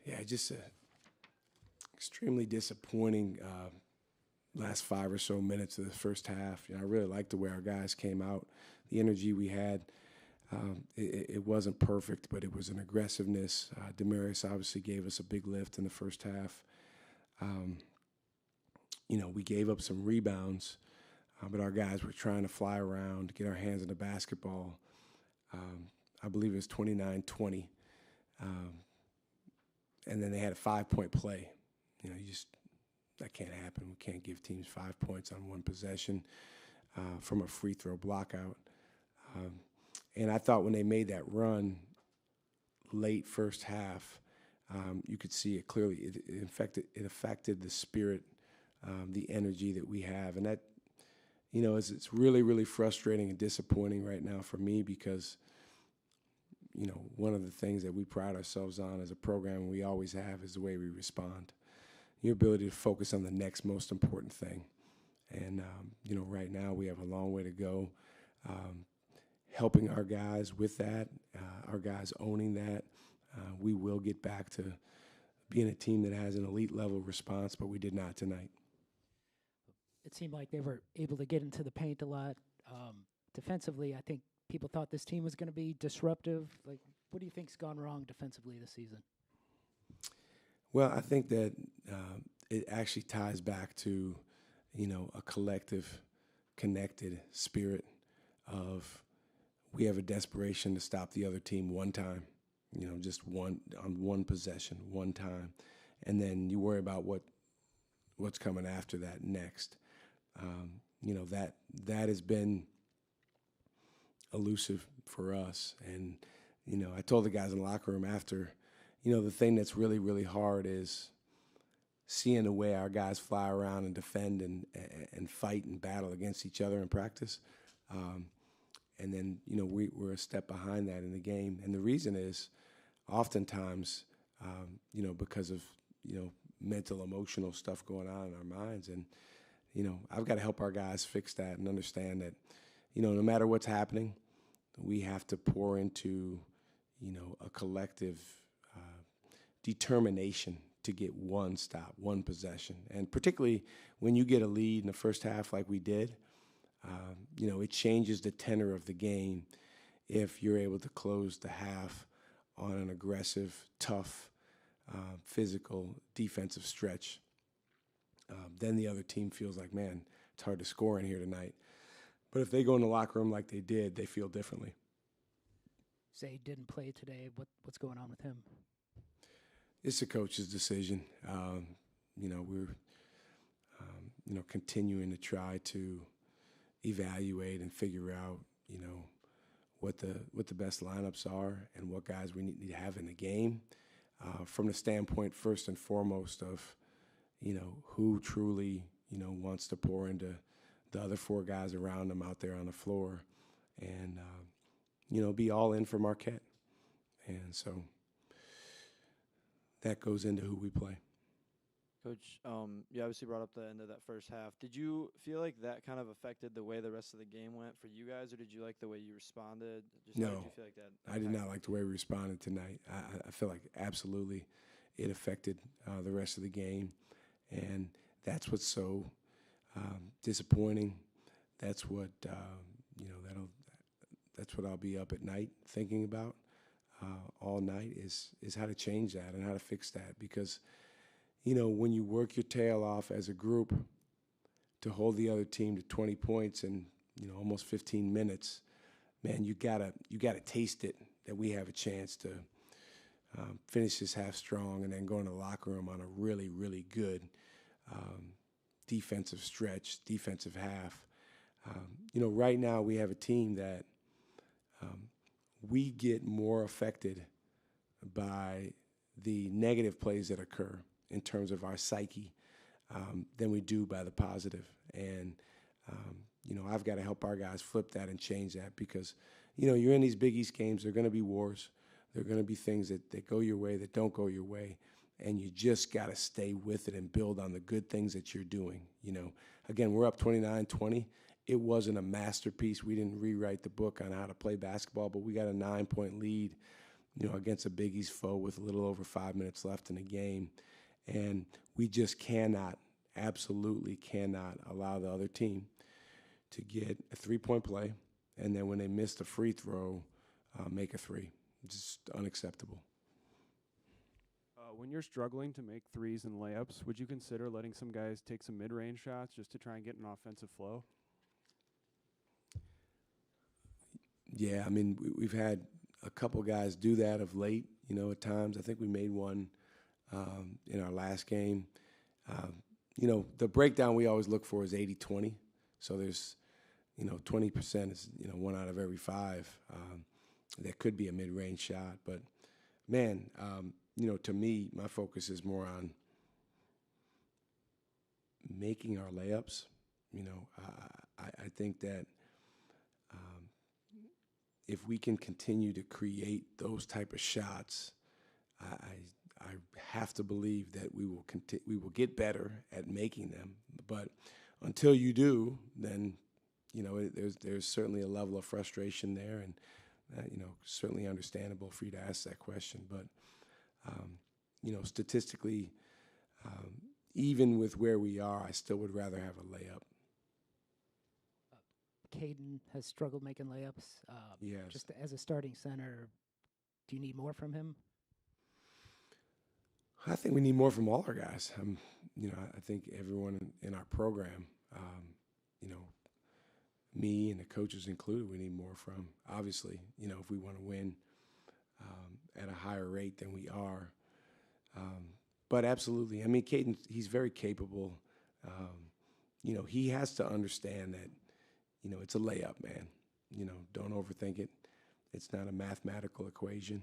Yeah, just extremely disappointing last 5 or so minutes of the first half. I really liked the way our guys came out, the energy we had. It wasn't perfect, but it was an aggressiveness. Demarius obviously gave us a big lift in the first half. We gave up some rebounds, but our guys were trying to fly around, get our hands on the basketball. I believe it was 29-20. And then they had a 5-point play. That can't happen. We can't give teams 5 points on one possession from a free throw blockout. And I thought when they made that run late first half, you could see it clearly. It affected the spirit, the energy that we have. And that, it's really, really frustrating and disappointing right now for me because, one of the things that we pride ourselves on as a program, we always have, is the way we respond. Your ability to focus on the next most important thing. And, right now we have a long way to go. Helping our guys with that, our guys owning that. We will get back to being a team that has an elite level response, but we did not tonight. It seemed like they were able to get into the paint a lot. Defensively, I think people thought this team was going to be disruptive. Like, what do you think's gone wrong defensively this season? Well, I think that it actually ties back to, a collective, connected spirit of we have a desperation to stop the other team one time, just on one possession, one time. And then you worry about what's coming after that next. That has been elusive for us. And, I told the guys in the locker room after, the thing that's really, really hard is seeing the way our guys fly around and defend and fight and battle against each other in practice. And then, we're a step behind that in the game. And the reason is oftentimes, because of, mental, emotional stuff going on in our minds. And, I've got to help our guys fix that and understand that, no matter what's happening, we have to pour into, a collective determination to get one stop, one possession. And particularly when you get a lead in the first half like we did, it changes the tenor of the game if you're able to close the half on an aggressive, tough, physical, defensive stretch. Then the other team feels like, man, it's hard to score in here tonight. But if they go in the locker room like they did, they feel differently. Say didn't play today. What's going on with him? It's the coach's decision. We're continuing to try to evaluate and figure out, what the best lineups are and what guys we need to have in the game. From the standpoint, first and foremost, of, who truly, wants to pour into the other four guys around them out there on the floor and, be all in for Marquette. And so that goes into who we play. Coach, you obviously brought up the end of that first half. Did you feel like that kind of affected the way the rest of the game went for you guys, or did you like the way you responded? No, how did you feel like that? I did not like the way we responded tonight. I feel like absolutely it affected the rest of the game, and that's what's so disappointing. That's what that's what I'll be up at night thinking about all night is how to change that and how to fix that. Because, when you work your tail off as a group to hold the other team to 20 points in, almost 15 minutes, man, you gotta taste it that we have a chance to finish this half strong and then go in the locker room on a really, really good defensive stretch, defensive half. Right now we have a team that we get more affected by the negative plays that occur in terms of our psyche than we do by the positive. And, I've got to help our guys flip that and change that because, you're in these Big East games. There are going to be wars. There are going to be things that go your way, that don't go your way. And you just got to stay with it and build on the good things that you're doing. Again, we're up 29-20. It wasn't a masterpiece. We didn't rewrite the book on how to play basketball, but we got a 9-point lead, against a Big East foe with a little over 5 minutes left in the game. And we just absolutely cannot allow the other team to get a three-point play, and then when they miss the free throw, make a three. Just unacceptable. When you're struggling to make threes and layups, would you consider letting some guys take some mid-range shots just to try and get an offensive flow? Yeah, I mean, we've had a couple guys do that of late, at times. I think we made one in our last game. The breakdown we always look for is 80-20. So there's, 20% is, 1 out of every 5. That could be a mid-range shot. But, man, to me, my focus is more on making our layups. I think that if we can continue to create those type of shots, I have to believe that we will get better at making them. But until you do, then there's certainly a level of frustration there, and certainly understandable for you to ask that question. But statistically, even with where we are, I still would rather have a layup. Caden has struggled making layups. Yes. Just as a starting center, do you need more from him? I think we need more from all our guys. I think everyone in our program, me and the coaches included, we need more from. Obviously, if we want to win at a higher rate than we are. But absolutely, I mean, Caden, he's very capable. He has to understand that, it's a layup, man. Don't overthink it. It's not a mathematical equation.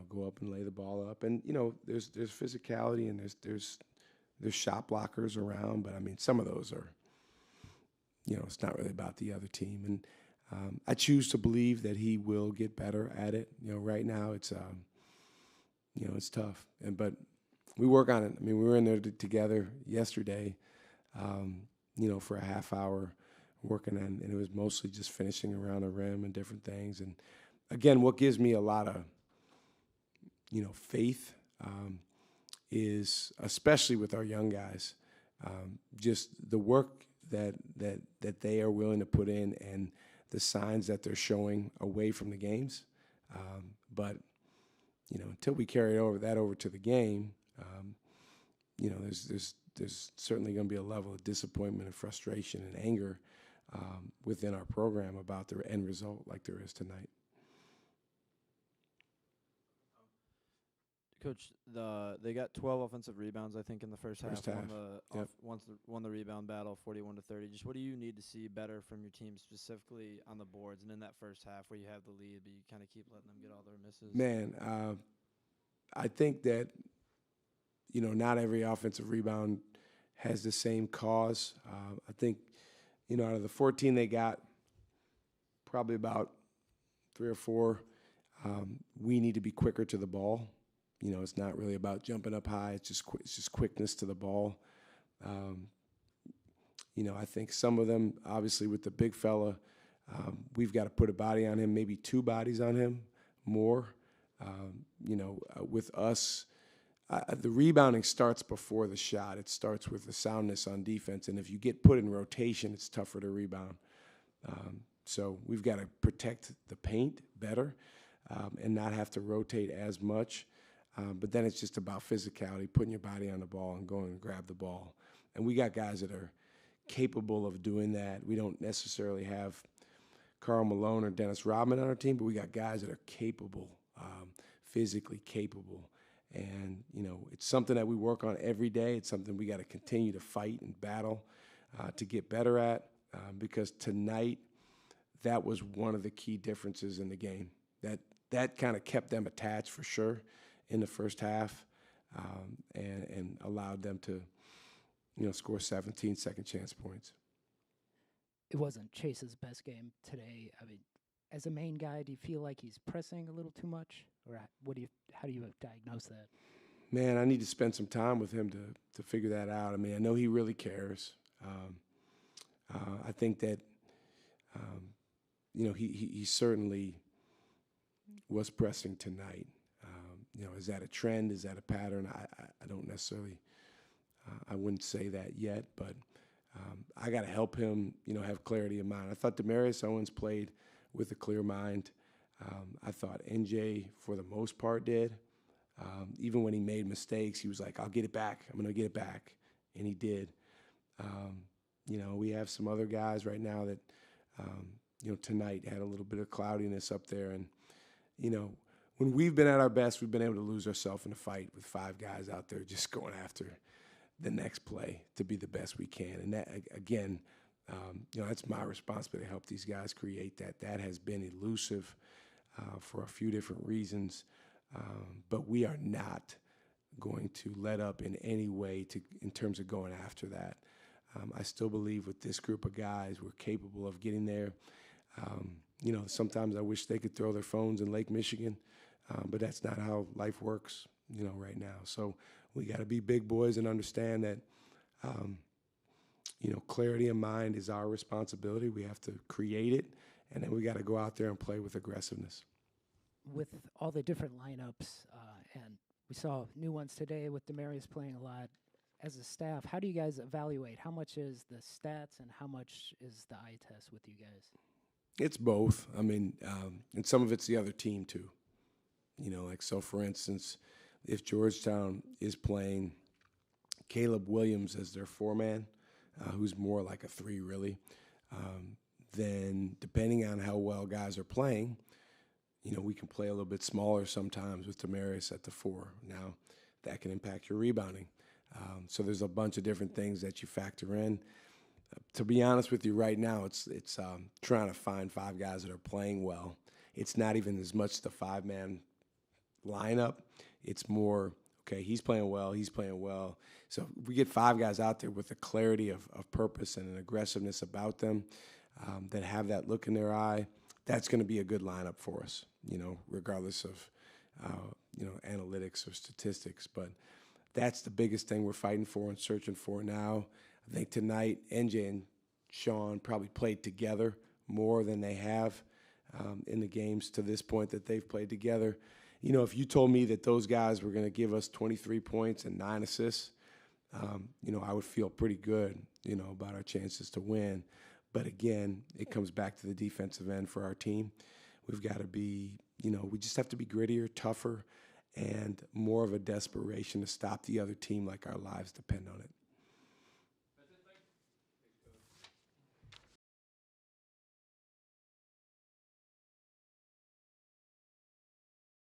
Go up and lay the ball up. And, there's physicality and there's shot blockers around, but I mean, some of those are, it's not really about the other team. And I choose to believe that he will get better at it. Right now it's, it's tough. But we work on it. I mean, we were in there together yesterday, for a half hour working on, and it was mostly just finishing around the rim and different things. And again, what gives me a lot of, faith is, especially with our young guys, just the work that they are willing to put in and the signs that they're showing away from the games. But until we carry that over to the game, there's certainly going to be a level of disappointment and frustration and anger within our program about the end result, like there is tonight. Coach, they got 12 offensive rebounds, I think, in the first half. Won the rebound battle, 41-30. Just what do you need to see better from your team, specifically on the boards and in that first half where you have the lead, but you kind of keep letting them get all their misses? Man, I think that not every offensive rebound has the same cause. I think out of the 14 they got, probably about 3 or 4, we need to be quicker to the ball. It's not really about jumping up high. It's just quickness to the ball. I think some of them, obviously with the big fella, we've got to put a body on him, maybe 2 bodies on him more. With us, the rebounding starts before the shot. It starts with the soundness on defense. And if you get put in rotation, it's tougher to rebound. So we've got to protect the paint better and not have to rotate as much. But then it's just about physicality, putting your body on the ball and going and grab the ball. And we got guys that are capable of doing that. We don't necessarily have Karl Malone or Dennis Rodman on our team, but we got guys that are capable, physically capable. And, it's something that we work on every day. It's something we got to continue to fight and battle to get better at because tonight that was one of the key differences in the game. That kind of kept them attached for sure in the first half and allowed them to, score 17 second chance points. It wasn't Chase's best game today. I mean, as a main guy, do you feel like he's pressing a little too much? Or how do you diagnose that? Man, I need to spend some time with him to figure that out. I mean, I know he really cares. I think that, he certainly what's pressing tonight? Is that a trend? Is that a pattern? I don't necessarily, I wouldn't say that yet, but I got to help him, have clarity of mind. I thought Demarius Owens played with a clear mind. I thought NJ, for the most part, did. Even when he made mistakes, he was like, I'll get it back. I'm going to get it back. And he did. We have some other guys right now that, tonight had a little bit of cloudiness up there. And, when we've been at our best, we've been able to lose ourselves in a fight with 5 guys out there just going after the next play to be the best we can. And that, again, that's my responsibility to help these guys create that. That has been elusive for a few different reasons. But we are not going to let up in any way in terms of going after that. I still believe with this group of guys, we're capable of getting there. Sometimes I wish they could throw their phones in Lake Michigan, but that's not how life works, right now. So we got to be big boys and understand that, clarity of mind is our responsibility. We have to create it, and then we got to go out there and play with aggressiveness. With all the different lineups, and we saw new ones today with Demarius playing a lot, as a staff, how do you guys evaluate? How much is the stats and how much is the eye test with you guys? It's both. And some of it's the other team too. So for instance, if Georgetown is playing Caleb Williams as their 4-man, who's more like a 3 really, then depending on how well guys are playing, we can play a little bit smaller sometimes with Demarius at the 4. Now, that can impact your rebounding. So there's a bunch of different things that you factor in. To be honest with you, right now, it's trying to find 5 guys that are playing well. It's not even as much the 5-man lineup. It's more, okay, he's playing well. So if we get 5 guys out there with a clarity of purpose and an aggressiveness about them that have that look in their eye, that's going to be a good lineup for us, regardless of, analytics or statistics. But that's the biggest thing we're fighting for and searching for now. I think tonight, NJ and Sean probably played together more than they have in the games to this point that they've played together. If you told me that those guys were going to give us 23 points and 9 assists, I would feel pretty good, about our chances to win. But again, it comes back to the defensive end for our team. We've got to be, we just have to be grittier, tougher, and more of a desperation to stop the other team like our lives depend on it.